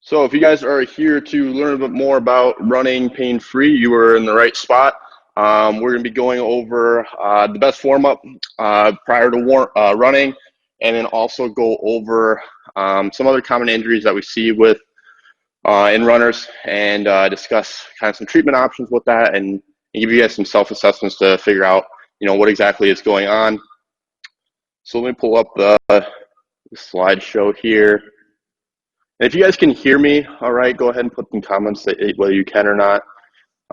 So if you guys are here to learn a bit more about running pain-free, you are in the right spot. We're going to be going over the best warm-up prior to running, and then also go over some other common injuries that we see with in runners, and discuss kind of some treatment options with that, and give you guys some self-assessments to figure out, what exactly is going on. So let me pull up the slideshow here. And if you guys can hear me, all right, go ahead and put in comments whether you can or not.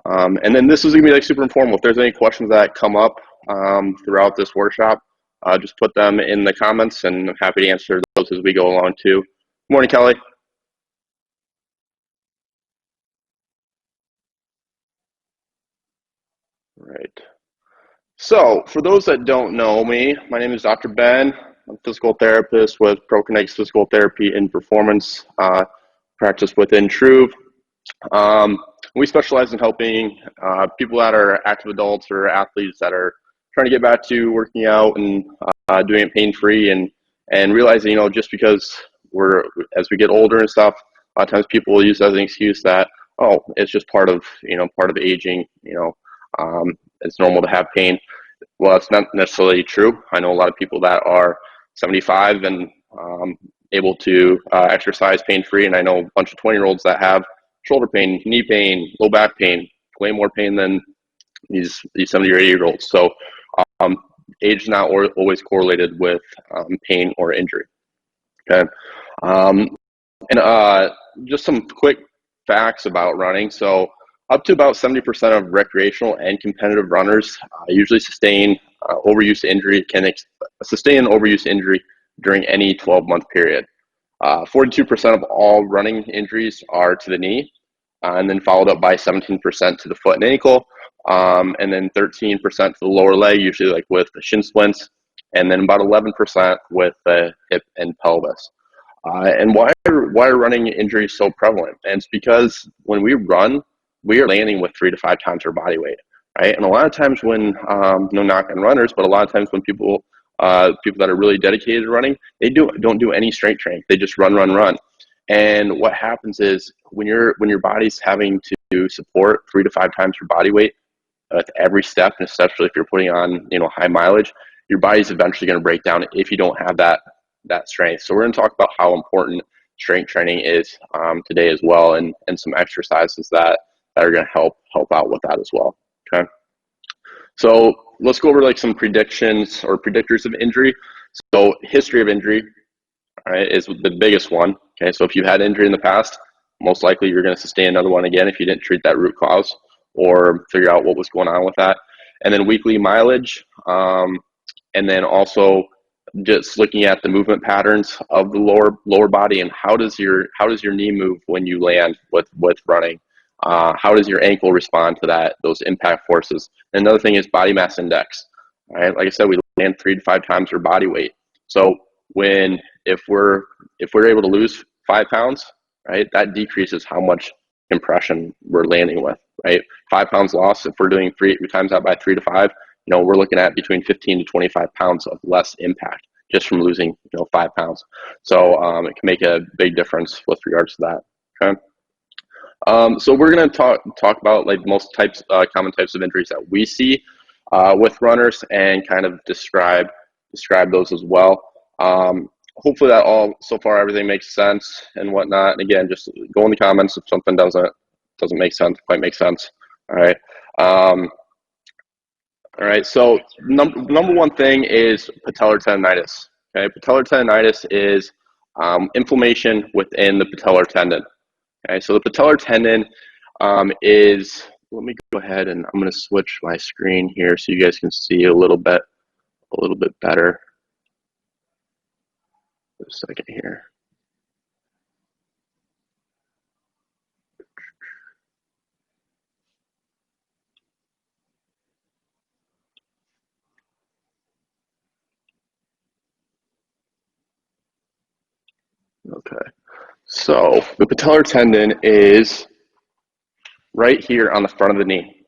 And then this is going to be super informal. If there's any questions that come up throughout this workshop, just put them in the comments, and I'm happy to answer those as we go along too. Good morning, Kelly. All right. So for those that don't know me, my name is Dr. Ben. I'm a physical therapist with Pro+Kinetix Physical Therapy and Performance practice within Truve. We specialize in helping people that are active adults or athletes that are trying to get back to working out and doing it pain-free, and realizing, just because as we get older and stuff, a lot of times people will use that as an excuse that, oh, it's just part of aging, it's normal to have pain. Well, that's not necessarily true. I know a lot of people that are 75 and able to exercise pain-free, and I know a bunch of 20-year-olds that have shoulder pain, knee pain, low back pain, way more pain than these 70 or 80-year-olds. So age is not always correlated with pain or injury. Okay, and just some quick facts about running. So up to about 70% of recreational and competitive runners usually sustain overuse injury, can sustain an overuse injury during any 12-month period. 42% of all running injuries are to the knee, and then followed up by 17% to the foot and ankle, and then 13% to the lower leg, usually like with the shin splints, and then about 11% with the hip and pelvis. And why are running injuries so prevalent? And it's because when we run, we are landing with 3 to 5 times our body weight, right? And a lot of times when, no knock on runners, but a lot of times when people that are really dedicated to running, they don't do any strength training. They just run. And what happens is when your body's having to support 3 to 5 times your body weight at every step, and especially if you're putting on high mileage, your body's eventually going to break down if you don't have that strength. So we're going to talk about how important strength training is today as well, and some exercises that are going to help out with that as well. Okay, so let's go over like some predictions or predictors of injury. So history of injury, all right, is the biggest one. Okay, so if you had injury in the past, most likely you're going to sustain another one again if you didn't treat that root cause or figure out what was going on with that. And then weekly mileage, and then also just looking at the movement patterns of the lower body, and how does your knee move when you land with running? How does your ankle respond to those impact forces? And another thing is body mass index. All right, like I said, we land 3 to 5 times our body weight. So if we're able to lose 5 pounds, right, that decreases how much compression we're landing with, right? 5 pounds lost, if we're doing we times that by 3 to 5, we're looking at between 15 to 25 pounds of less impact just from losing 5 pounds. So it can make a big difference with regards to that. Okay. So we're going to talk about like most common types of injuries that we see with runners, and kind of describe those as well. Hopefully that so far everything makes sense and whatnot. And again, just go in the comments if something doesn't quite make sense. All right. All right. So number one thing is patellar tendonitis. Okay. Patellar tendonitis is inflammation within the patellar tendon. Okay, so the patellar tendon is, let me go ahead and I'm going to switch my screen here so you guys can see a little bit better. Just a second here. Okay, so the patellar tendon is right here on the front of the knee.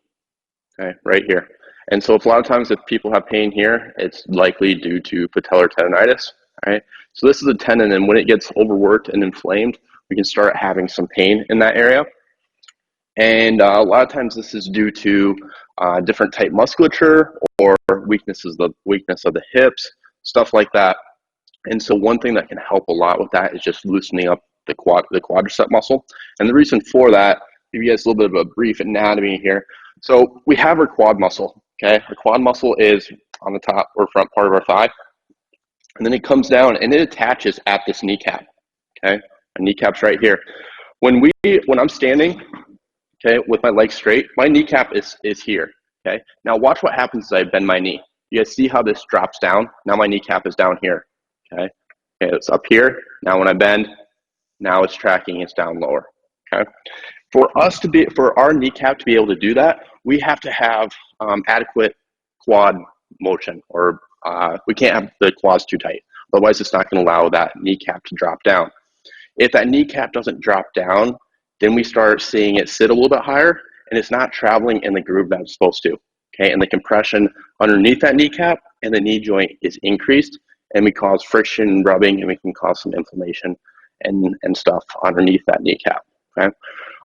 Okay, right here. And so a lot of times if people have pain here, it's likely due to patellar tendonitis. Right? So this is a tendon, and when it gets overworked and inflamed, we can start having some pain in that area. And a lot of times this is due to different type musculature or weakness of the hips, stuff like that. And so one thing that can help a lot with that is just loosening up the quadricep muscle. And the reason for that, give you guys a little bit of a brief anatomy here. So we have our quad muscle, okay? Our quad muscle is on the top or front part of our thigh. And then it comes down and it attaches at this kneecap, okay? My kneecap's right here. When I'm standing, okay, with my legs straight, my kneecap is here, okay? Now watch what happens as I bend my knee. You guys see how this drops down? Now my kneecap is down here, okay? Okay, it's up here. Now when I bend, now it's tracking, it's down lower, okay? For our kneecap to be able to do that, we have to have adequate quad motion, or we can't have the quads too tight. Otherwise, it's not going to allow that kneecap to drop down. If that kneecap doesn't drop down, then we start seeing it sit a little bit higher, and it's not traveling in the groove that it's supposed to. Okay, and the compression underneath that kneecap and the knee joint is increased, and we cause friction, rubbing, and we can cause some inflammation and stuff underneath that kneecap. Okay,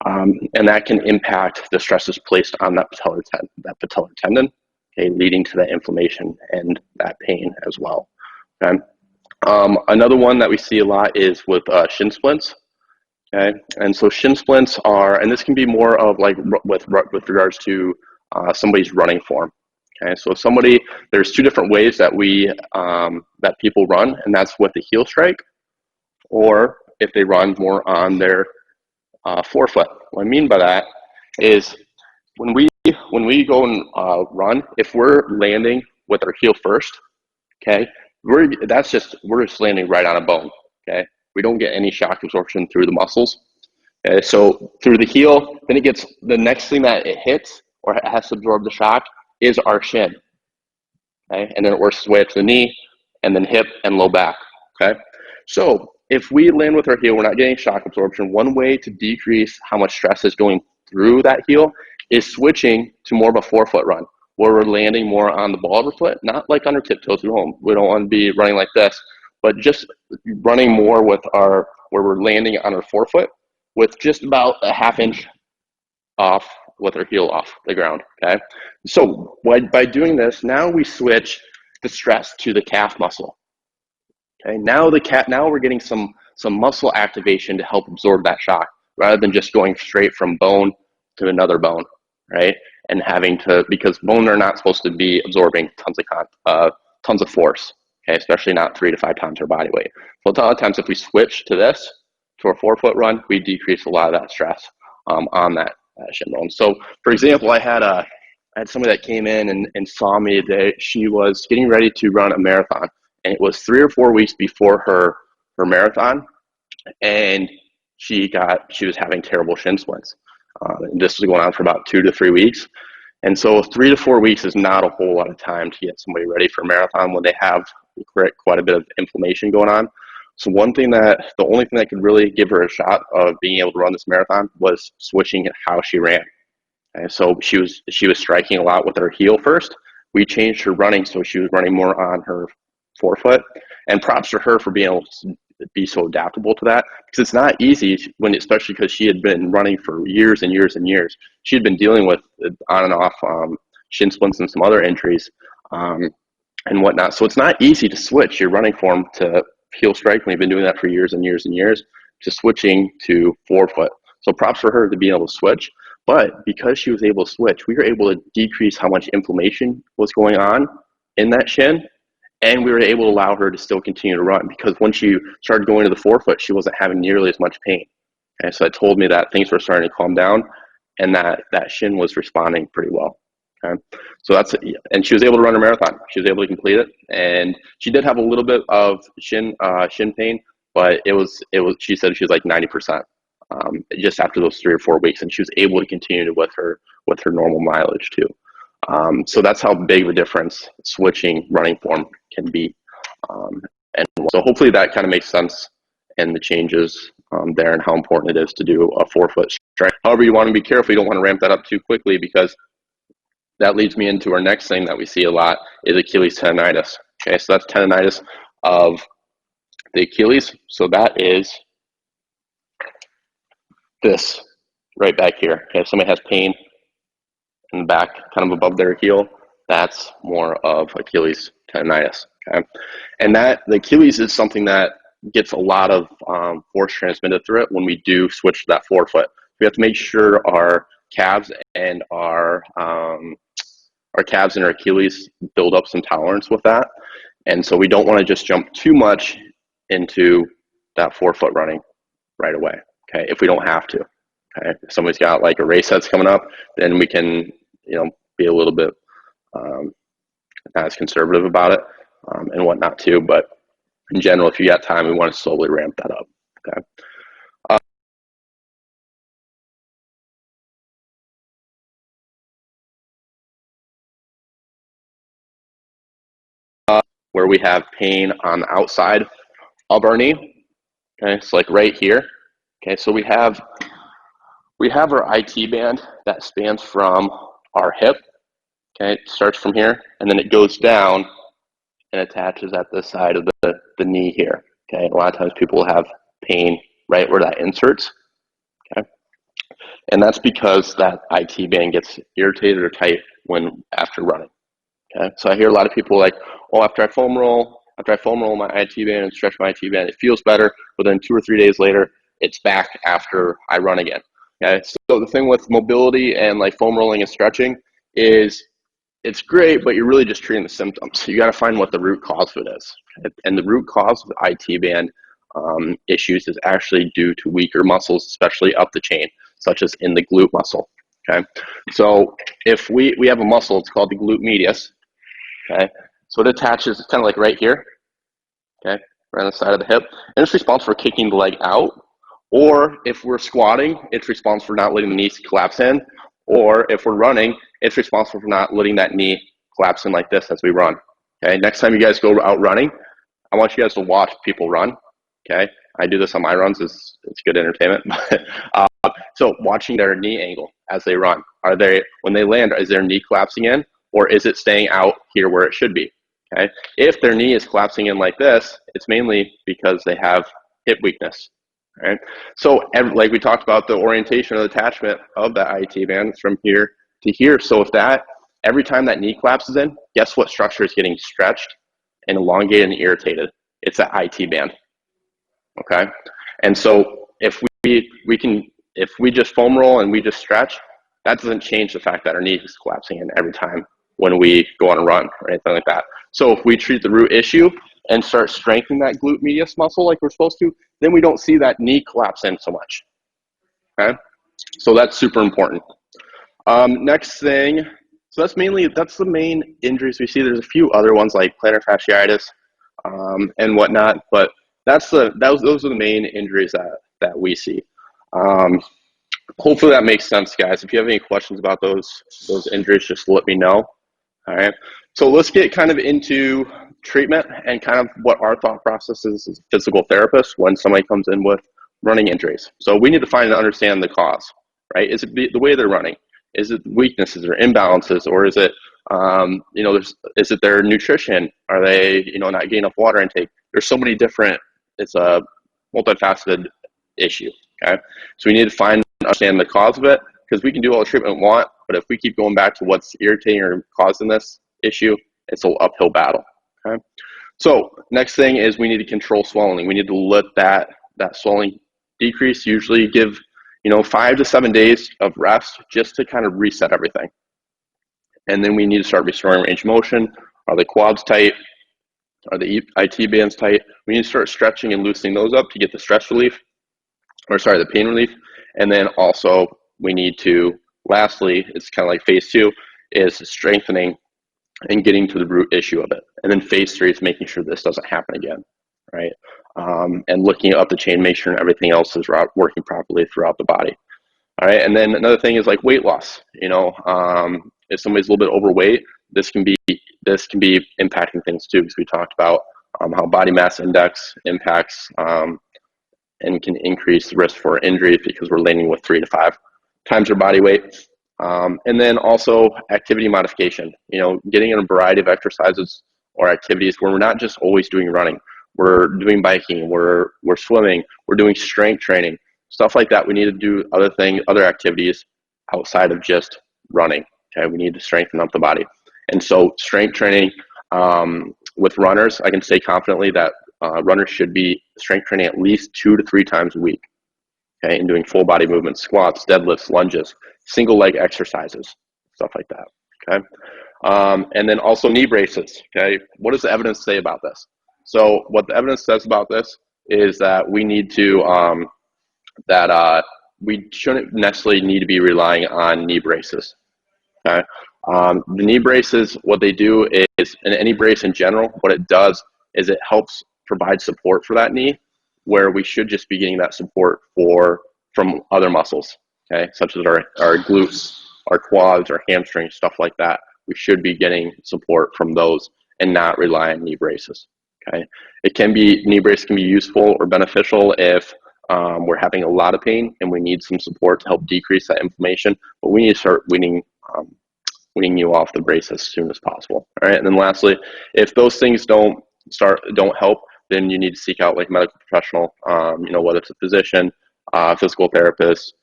and that can impact the stresses placed on that patellar tendon. Okay, leading to that inflammation and that pain as well. Okay. Another one that we see a lot is with shin splints. Okay, and so shin splints are, and this can be more of like with regards to somebody's running form. Okay, so there's two different ways that that people run, and that's with the heel strike, or if they run more on their forefoot. What I mean by that is when we go and run, if we're landing with our heel first, okay, we're just landing right on a bone. Okay, we don't get any shock absorption through the muscles. Okay, so through the heel, then the next thing that it hits or it has to absorb the shock is our shin. Okay, and then it works its way up to the knee, and then hip and low back. Okay, so if we land with our heel, we're not getting shock absorption. One way to decrease how much stress is going through that heel is switching to more of a forefoot run, where we're landing more on the ball of our foot, not like under tiptoe through home. We don't want to be running like this, but just running more with where we're landing on our forefoot with just about a half inch off with our heel off the ground, okay? So by doing this, now we switch the stress to the calf muscle. Okay, now we're getting some muscle activation to help absorb that shock, rather than just going straight from bone to another bone, right? And having to, because bone are not supposed to be absorbing tons of force, okay? Especially not 3 to 5 times our body weight. So a lot of times if we switch to a forefoot run, we decrease a lot of that stress on that shin bone. So for example, I had somebody that came in and saw me that she was getting ready to run a marathon, and it was 3 or 4 weeks before her marathon, and she was having terrible shin splints. And this was going on for about 2 to 3 weeks. And so 3 to 4 weeks is not a whole lot of time to get somebody ready for a marathon when they have quite a bit of inflammation going on. So the only thing that could really give her a shot of being able to run this marathon was switching how she ran. And so she was striking a lot with her heel first. We changed her running, so she was running more on her forefoot. And props to her for being able to be so adaptable to that, because it's not easy especially because she had been running for years and years and years. She had been dealing with on and off shin splints and some other injuries and whatnot. So it's not easy to switch your running form to heel strike when you've been doing that for years and years and years, to switching to forefoot. So props for her to be able to switch. But because she was able to switch, we were able to decrease how much inflammation was going on in that shin, and we were able to allow her to still continue to run, because when she started going to the forefoot, she wasn't having nearly as much pain. And so that told me that things were starting to calm down, and that shin was responding pretty well. Okay, so and she was able to run her marathon. She was able to complete it, and she did have a little bit of shin pain, but she said she was like 90%. Just after those 3 or 4 weeks, and she was able to continue with her normal mileage too. So that's how big of a difference switching running form can be. And so hopefully that kind of makes sense, and the changes there, and how important it is to do a forefoot strike. However, you want to be careful. You don't want to ramp that up too quickly, because that leads me into our next thing that we see a lot is Achilles tendonitis. Okay, so that's tendonitis of the Achilles. So that is this right back here. Okay, if somebody has pain in the back, kind of above their heel, that's more of Achilles tendonitis. Okay, and the Achilles is something that gets a lot of force transmitted through it when we do switch to that forefoot. We have to make sure our calves and our calves and our Achilles build up some tolerance with that. And so we don't want to just jump too much into that forefoot running right away, okay, if we don't have to. Okay, if somebody's got like a race that's coming up, then we can, be a little bit not as conservative about it and whatnot too. But in general, if you got time, we want to slowly ramp that up. Okay. Where we have pain on the outside of our knee. Okay, it's like right here. Okay, so we have our IT band that spans from our hip. Okay, it starts from here and then it goes down and attaches at the side of the knee here. Okay, a lot of times people will have pain right where that inserts. Okay, and that's because that IT band gets irritated or tight after running. Okay, so I hear a lot of people like, oh, after I foam roll my IT band and stretch my IT band, it feels better, but then 2 or 3 days later, it's back after I run again. Okay, so the thing with mobility and like foam rolling and stretching is it's great, but you're really just treating the symptoms. So you got to find what the root cause of it is. Okay? And the root cause of IT band issues is actually due to weaker muscles, especially up the chain, such as in the glute muscle. Okay, so if we have a muscle, it's called the glute medius. Okay, so it attaches, it's kind of like right here, okay, right on the side of the hip, and it's responsible for kicking the leg out, or if we're squatting, it's responsible for not letting the knees collapse in, or if we're running, it's responsible for not letting that knee collapse in like this as we run. Okay, next time you guys go out running, I want you guys to watch people run. Okay, I do this on my runs, it's good entertainment. So watching their knee angle as they run, when they land, is their knee collapsing in? Or is it staying out here where it should be? Okay. If their knee is collapsing in like this, it's mainly because they have hip weakness. Right. So like we talked about, the orientation of the attachment of that IT band is from here to here. So every time that knee collapses in, guess what structure is getting stretched and elongated and irritated? It's that IT band. Okay. And so if we just foam roll and we just stretch, that doesn't change the fact that our knee is collapsing in every time when we go on a run or anything like that. So if we treat the root issue and start strengthening that glute medius muscle like we're supposed to, then we don't see that knee collapse in so much. Okay, so that's super important. Next thing, so that's the main injuries we see. There's a few other ones like plantar fasciitis and whatnot, but those are the main injuries that we see. Hopefully that makes sense, guys. If you have any questions about those injuries, just let me know. All right. So let's get kind of into treatment and kind of what our thought process is as a physical therapist when somebody comes in with running injuries. So we need to find and understand the cause, right? Is it the way they're running? Is it weaknesses or imbalances, or is it is it their nutrition? Are they not getting enough water intake? There's so many different. It's a multifaceted issue. Okay, so we need to find and understand the cause of it, because we can do all the treatment we want, but if we keep going back to what's irritating or causing this issue, it's an uphill battle. Okay, so next thing is we need to control swelling. We need to let that swelling decrease. Usually give 5 to 7 days of rest just to kind of reset everything, and then we need to start restoring range of motion. Are the quads tight? Are the IT bands tight? We need to start stretching and loosening those up to get the stress relief, the pain relief. And then also we need to, lastly, it's kind of like phase 2, is strengthening and getting to the root issue of it. And then phase 3 is making sure this doesn't happen again, right? And looking up the chain, make sure everything else is working properly throughout the body. All right, and then another thing is like weight loss. If somebody's a little bit overweight, this can be impacting things too, because we talked about how body mass index impacts and can increase the risk for injury because we're landing with 3 to 5 times your body weight. And then also activity modification, getting in a variety of exercises or activities where we're not just always doing running. We're doing biking, we're swimming, we're doing strength training. stuff like that. We need to do other things, other activities outside of just running. Okay, we need to strengthen up the body. And so strength training with runners, I can say confidently that runners should be strength training at least 2 to 3 times a week. Okay, and doing full body movements, squats, deadlifts, lunges, single leg exercises, stuff like that. Okay, and then also knee braces. Okay, what does the evidence say about this? So what the evidence says about this is that we need to we shouldn't necessarily need to be relying on knee braces. Okay, the knee braces, what they do is, and any brace in general, what it does is it helps provide support for that knee, where we should just be getting that support from other muscles. Okay, such as our glutes, our quads, our hamstrings, stuff like that. We should be getting support from those and not rely on knee braces. Okay, knee brace can be useful or beneficial if we're having a lot of pain and we need some support to help decrease that inflammation, but we need to start weaning you off the brace as soon as possible. All right, and then lastly, if those things don't help, then you need to seek out like a medical professional, whether it's a physician, physical therapist,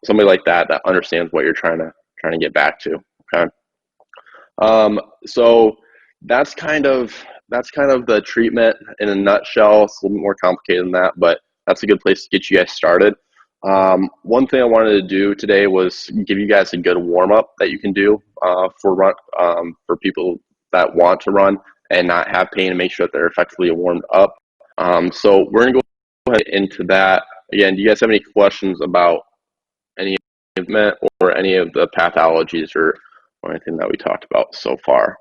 somebody like that understands what you're trying to get back to. Okay, so that's kind of the treatment in a nutshell. It's a little bit more complicated than that, but that's a good place to get you guys started. One thing I wanted to do today was give you guys a good warm-up that you can do for people that want to run and not have pain, and make sure that they're effectively warmed up. So we're going to go ahead into that. Again, do you guys have any questions about any movement or any of the pathologies or anything that we talked about so far?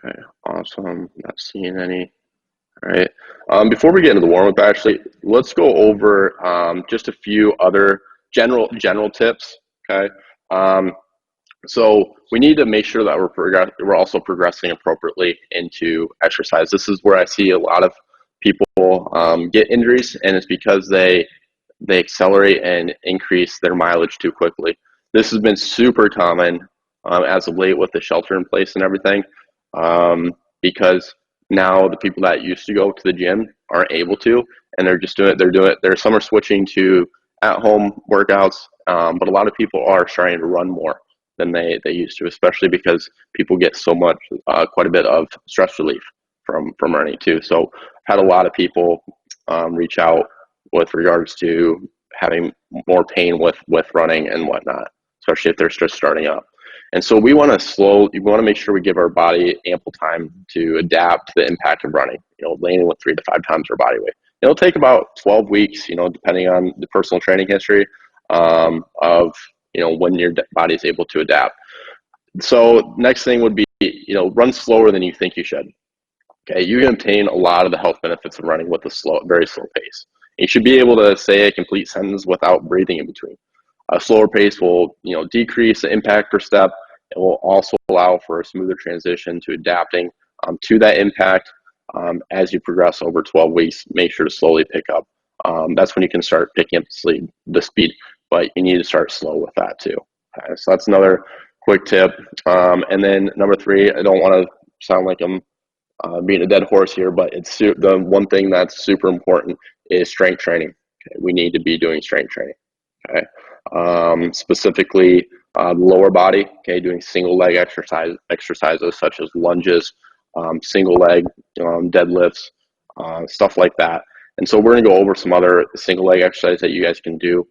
Okay, awesome. Not seeing any. All right. Before we get into the warm-up, actually, let's go over just a few other general tips. Okay. So we need to make sure that we're also progressing appropriately into exercise. This is where I see a lot of people get injuries, and it's because they accelerate and increase their mileage too quickly. This has been super common as of late with the shelter in place and everything, because now the people that used to go to the gym aren't able to, and they're just doing it. Some are switching to at-home workouts, but a lot of people are starting to run more than they used to, especially because people get quite a bit of stress relief from running too. So I've had a lot of people reach out with regards to having more pain with running and whatnot, especially if they're just starting up. And so we want to make sure we give our body ample time to adapt to the impact of running, landing with 3 to 5 times our body weight. It'll take about 12 weeks, depending on the personal training history of when your body is able to adapt. So next thing would be, run slower than you think you should. Okay, you can obtain a lot of the health benefits of running with a very slow pace. You should be able to say a complete sentence without breathing in between. A slower pace will, decrease the impact per step. It will also allow for a smoother transition to adapting to that impact. As you progress over 12 weeks, make sure to slowly pick up. That's when you can start picking up the speed, but you need to start slow with that too. Okay, so that's another quick tip. And then number 3, I don't want to sound like I'm being a dead horse here, but it's the one thing that's super important is strength training. Okay, we need to be doing strength training. Okay, specifically the lower body. Okay, doing single leg exercises such as lunges, single leg deadlifts, stuff like that. And so we're going to go over some other single leg exercises that you guys can do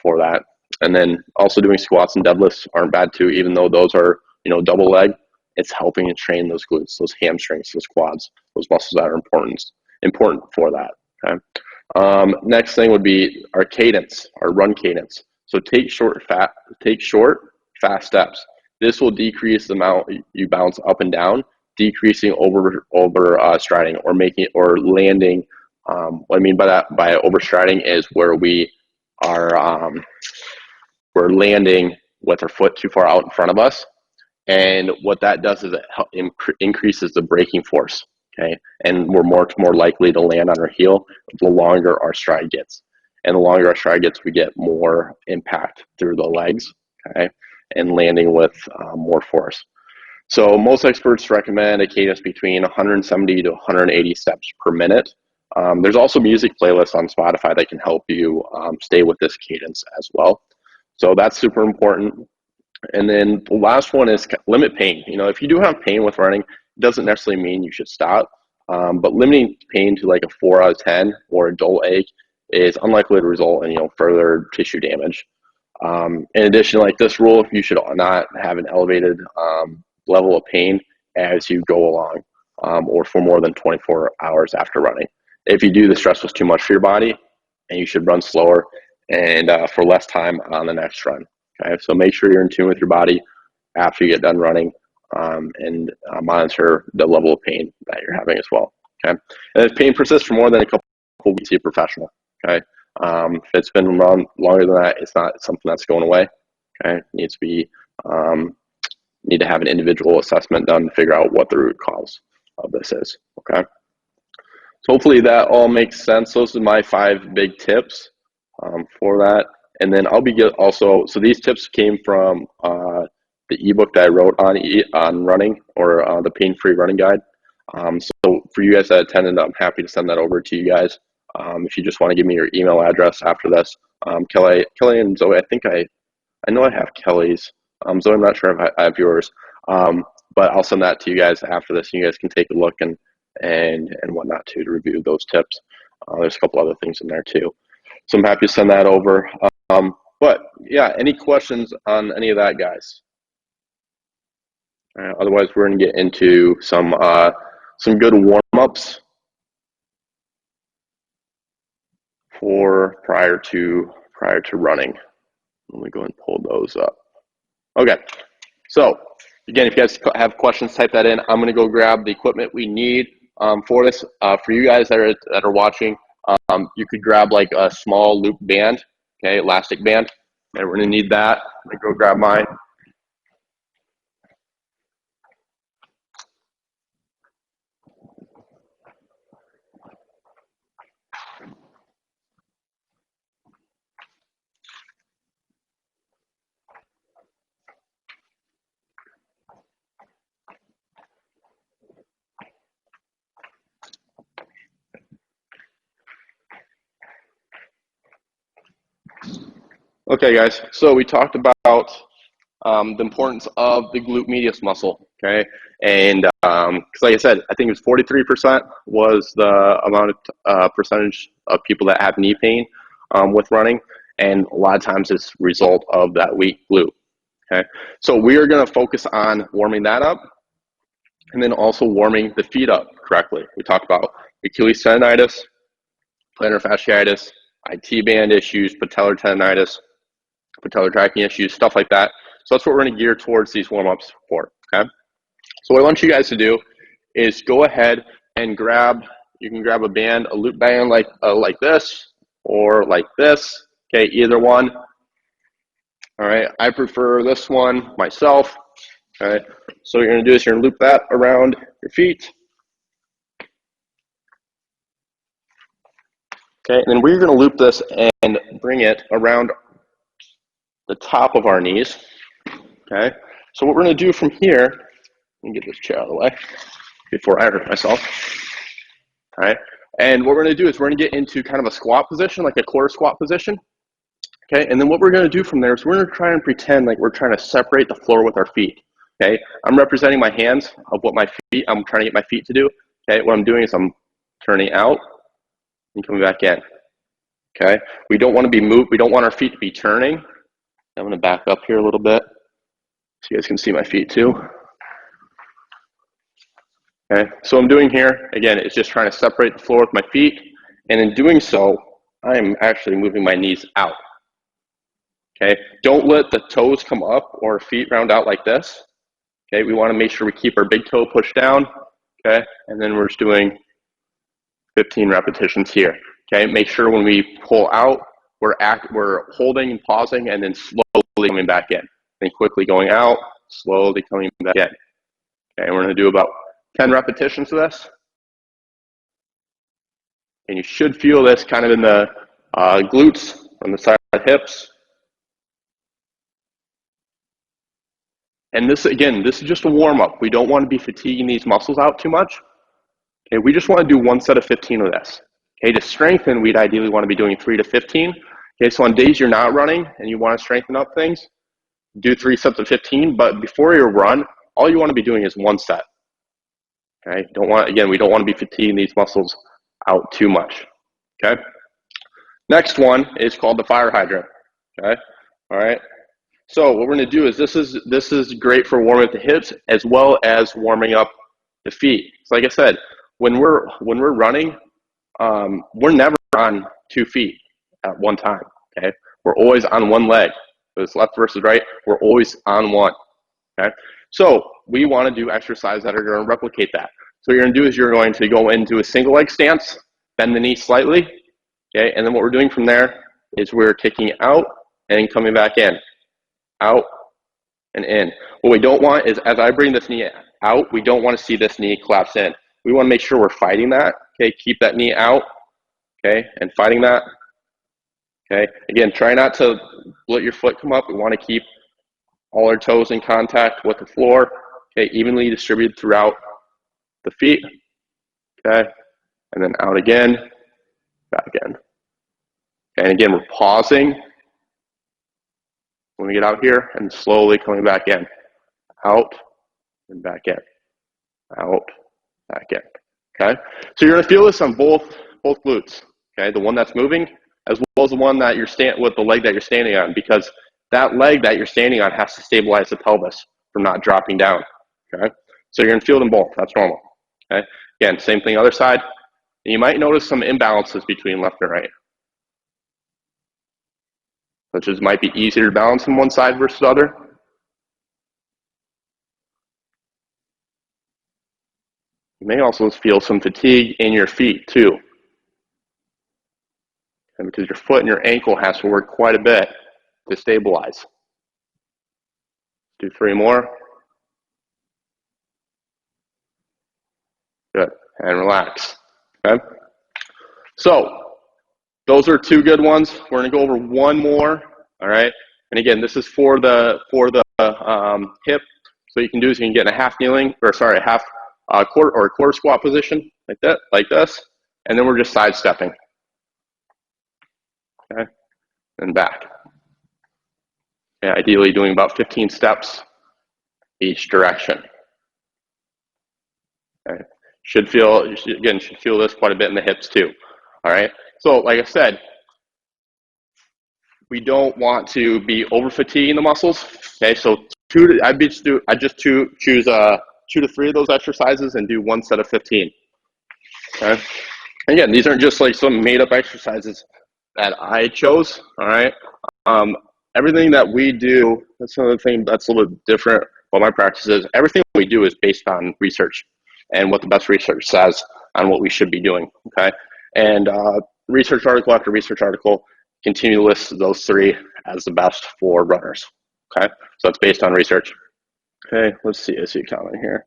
for that. And then also doing squats and deadlifts aren't bad too, even though those are double leg. It's helping to train those glutes, those hamstrings, those quads, those muscles that are important for that. Okay. Next thing would be our cadence, our run cadence. So take short, fast steps. This will decrease the amount you bounce up and down, decreasing over striding or landing. What I mean by that, by overstriding, is where we're landing with our foot too far out in front of us. And what that does is it increases the braking force, okay? And we're more likely to land on our heel the longer our stride gets. And the longer our stride gets, we get more impact through the legs, okay? And landing with more force. So most experts recommend a cadence between 170 to 180 steps per minute. There's also music playlists on Spotify that can help you stay with this cadence as well. So that's super important. And then the last one is limit pain. You know, if you do have pain with running, it doesn't necessarily mean you should stop. But limiting pain to like a 4 out of 10 or a dull ache is unlikely to result in, you know, further tissue damage. In addition, like this rule, you should not have an elevated level of pain as you go along or for more than 24 hours after running. If you do, the stress was too much for your body, and you should run slower and for less time on the next run. Okay, so make sure you're in tune with your body after you get done running, and monitor the level of pain that you're having as well. Okay, and if pain persists for more than a couple weeks, see a professional. Okay, if it's been longer than that, it's not something that's going away. Okay, it needs to be need to have an individual assessment done to figure out what the root cause of this is. Okay. So hopefully that all makes sense. Those are my 5 big tips for that. And then I'll be also, so these tips came from the ebook that I wrote on running, or the pain-free running guide. So for you guys that attended, I'm happy to send that over to you guys. If you just want to give me your email address after this. Kelly and Zoe, I know I have Kelly's. Zoe, I'm not sure if I have yours. But I'll send that to you guys after this. You guys can take a look and whatnot too, to review those tips. There's a couple other things in there too. So I'm happy to send that over. But yeah, any questions on any of that, guys? Otherwise, we're going to get into some good warm-ups for prior to running. Let me go and pull those up. Okay, so again, if you guys have questions, type that in. I'm going to go grab the equipment we need for this. For you guys that are watching, you could grab like a small loop band, okay, elastic band, and we're going to need that. I'm going to go grab mine. Okay, guys, so we talked about the importance of the glute medius muscle, okay? And because like I said, I think it was 43% was the amount of percentage of people that have knee pain with running, and a lot of times it's a result of that weak glute, okay? So we are going to focus on warming that up, and then also warming the feet up correctly. We talked about Achilles tendonitis, plantar fasciitis, IT band issues, patellar tendonitis, patellar tracking issues, stuff like that. So that's what we're going to gear towards these warm-ups for, okay? So what I want you guys to do is go ahead and you can grab a band, a loop band like this or like this, okay, either one. All right, I prefer this one myself, okay? So what you're going to do is you're going to loop that around your feet. Okay, and then we're going to loop this and bring it around the top of our knees. Okay, so what we're going to do from here, let me get this chair out of the way before I hurt myself. All right, and what we're going to do is we're going to get into kind of a squat position, like a quarter squat position. Okay, and then what we're going to do from there is we're going to try and pretend like we're trying to separate the floor with our feet. Okay, I'm representing my hands of what I'm trying to get my feet to do. Okay, what I'm doing is I'm turning out and coming back in. Okay, we don't want to be moved. We don't want our feet to be turning. I'm going to back up here a little bit so you guys can see my feet too. Okay, so what I'm doing here, again, is just trying to separate the floor with my feet, and in doing so, I'm actually moving my knees out. Okay, don't let the toes come up or feet round out like this. Okay, we want to make sure we keep our big toe pushed down. Okay, and then we're just doing 15 repetitions here. Okay, make sure when we pull out, we're holding and pausing, and then slowly coming back in. Then quickly going out, slowly coming back in. Okay, and we're going to do about 10 repetitions of this. And you should feel this kind of in the glutes, on the side of the hips. And this, again, this is just a warm-up. We don't want to be fatiguing these muscles out too much. Okay, we just want to do one set of 15 of this. Okay, to strengthen, we'd ideally want to be doing 3 to 15. Okay, so on days you're not running and you want to strengthen up things, do 3 sets of 15, but before your run, all you want to be doing is 1 set. Okay, we don't want to be fatiguing these muscles out too much. Okay, next one is called the fire hydrant. Okay, all right. So what we're going to do is this is great for warming up the hips as well as warming up the feet. So like I said, when we're running, we're never on 2 feet at one time. Okay, we're always on one leg. So it's left versus right. We're always on one. Okay, so we want to do exercises that are going to replicate that. So what you're going to do is you're going to go into a single leg stance, bend the knee slightly. Okay, and then what we're doing from there is we're kicking out and coming back in, out and in. What we don't want is, as I bring this knee out, we don't want to see this knee collapse in. We want to make sure we're fighting that. Okay, keep that knee out. Okay, and fighting that. Okay, again, try not to let your foot come up. We want to keep all our toes in contact with the floor. Okay, evenly distributed throughout the feet. Okay, and then out again, back in. And again, we're pausing when we get out here and slowly coming back in. Out and back in. Out, back in. Okay, so you're going to feel this on both glutes. Okay, the one that's moving as well as the one that with the leg that you're standing on, because that leg that you're standing on has to stabilize the pelvis from not dropping down. Okay, so you're going to feel them both. That's normal. Okay, again, same thing other side. And you might notice some imbalances between left and right, such as might be easier to balance on one side versus the other. You may also feel some fatigue in your feet too, and because your foot and your ankle has to work quite a bit to stabilize. Do 3 more. Good, and relax. Okay, so those are 2 good ones. We're going to go over 1 more. All right, and again, this is for the hip. So what you can do is you can get in a half kneeling, or sorry, a half quarter squat position like that, like this, and then we're just sidestepping. Okay, and back. And ideally doing about 15 steps each direction. Okay. Should feel this quite a bit in the hips too. All right. So like I said, we don't want to be over fatiguing the muscles. Okay. So I just choose 2 to 3 of those exercises and do 1 set of 15. Okay. Again, these aren't just like some made up exercises that I chose. All right. Everything that we do, that's another thing that's a little bit different. What my practice is, everything we do is based on research and what the best research says on what we should be doing. Okay, and research article after research article continue to list those 3 as the best for runners. Okay, so it's based on research. Okay, let's see a comment here.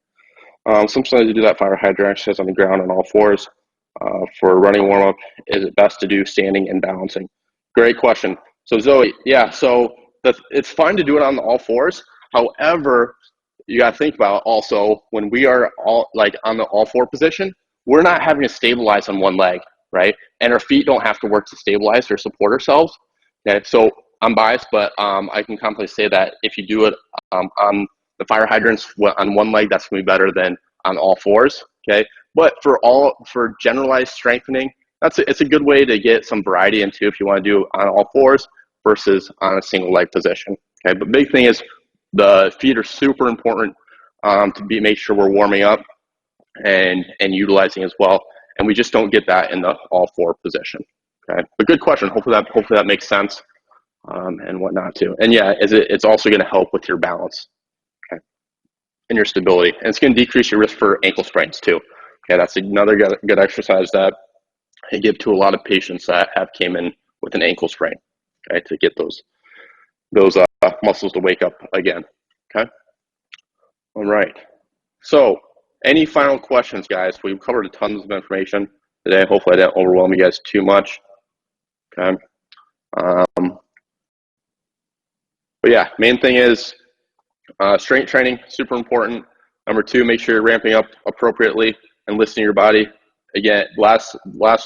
Sometimes you do that fire hydrant exercise on the ground on all 4s. For running warm up, is it best to do standing and balancing? Great question. So Zoe, yeah, so it's fine to do it on all 4s. However, you got to think about also when we are all like on the all 4 position, we're not having to stabilize on one leg, right? And our feet don't have to work to stabilize or support ourselves. Okay, so I'm biased, but I can confidently say that if you do it on the fire hydrants on one leg, that's going to be better than on all 4s. Okay, but for generalized strengthening, it's a good way to get some variety into if you want to do on all 4s versus on a single leg position. Okay, but big thing is the feet are super important to make sure we're warming up and utilizing as well, and we just don't get that in the all 4 position. Okay, but good question. Hopefully that makes sense and whatnot too. And yeah, it's also going to help with your balance. Okay, and your stability, and it's going to decrease your risk for ankle sprains too. Okay, that's another good exercise that I give to a lot of patients that have came in with an ankle sprain. Okay, to get those muscles to wake up again. Okay, all right. So, any final questions, guys? We've covered tons of information today. Hopefully, I didn't overwhelm you guys too much. Okay. But yeah, main thing is strength training, super important. Number 2, make sure you're ramping up appropriately and listening to your body again, last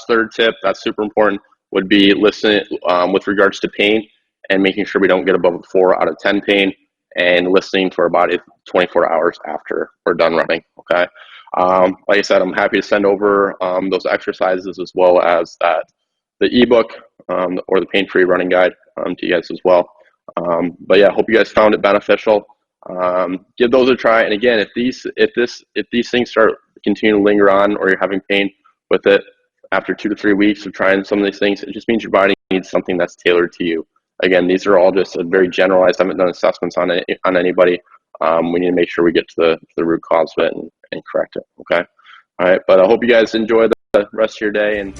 third tip, that's super important, would be listening with regards to pain and making sure we don't get above a 4 out of 10 pain, and listening to our body 24 hours after we're done running, okay? Like I said, I'm happy to send over those exercises as well as the ebook or the pain-free running guide to you guys as well. But yeah, I hope you guys found it beneficial. Give those a try. And again, if these things start continuing to linger on, or you're having pain with it after 2 to 3 weeks of trying some of these things, it just means your body needs something that's tailored to you. Again, these are all just very generalized. I haven't done assessments on anybody. We need to make sure we get to the root cause of it and correct it. Okay. All right. But I hope you guys enjoy the rest of your day, and